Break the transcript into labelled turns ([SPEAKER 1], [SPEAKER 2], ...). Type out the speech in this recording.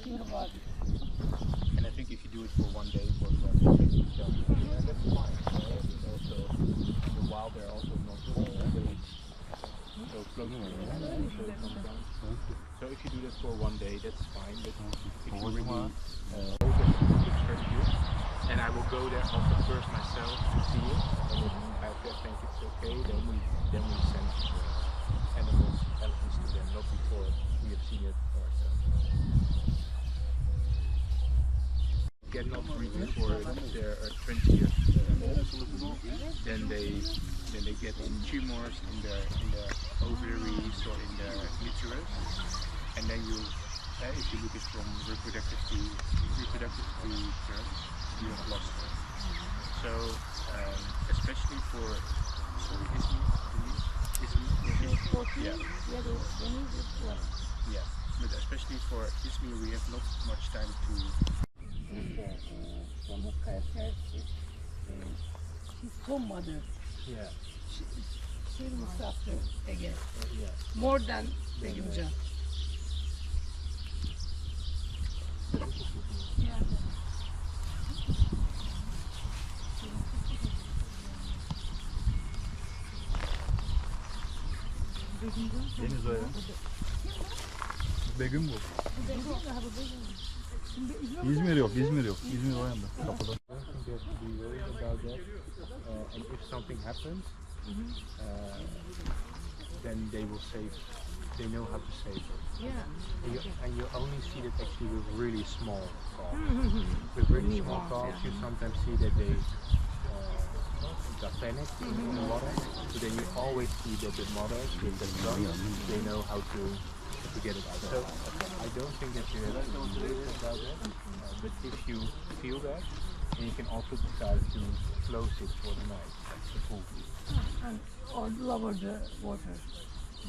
[SPEAKER 1] think about it.
[SPEAKER 2] And I think if you do it for one day, for example, that's fine. Also, in the wild they're also not always so close to each other. So if you do that for one day, that's fine. But if you really and I will go there also first myself to see it. And if I think it's okay, then we send elephants to them, not before we have seen it ourselves. Cannot reach for their 20th then they get tumors in their ovaries or in their uterus, and then you if you look at from reproductive terms, you have lost them. So especially for but especially for Izmir we have not much time to.
[SPEAKER 1] She's so mother.
[SPEAKER 2] Yeah.
[SPEAKER 1] She looks after again.
[SPEAKER 2] Yeah.
[SPEAKER 1] More than Begimcan. Yeah.
[SPEAKER 3] Deniz o ya. Begüm bu. İzmir yok. İzmir o yanda. Kapıda.
[SPEAKER 2] I don't think they have to be worried about that. And if something happens, then they will save. They know how to save it.
[SPEAKER 1] Yeah.
[SPEAKER 2] And you only see that actually with really small calls. With really small calls, you sometimes see that they got panicked in the water. So then you always see that the mothers with the sons, they know how to get it out. So I don't think that you have to worry about that. But if you feel that, then you can also decide to close it for the night, like the pool.
[SPEAKER 1] And or lower the water.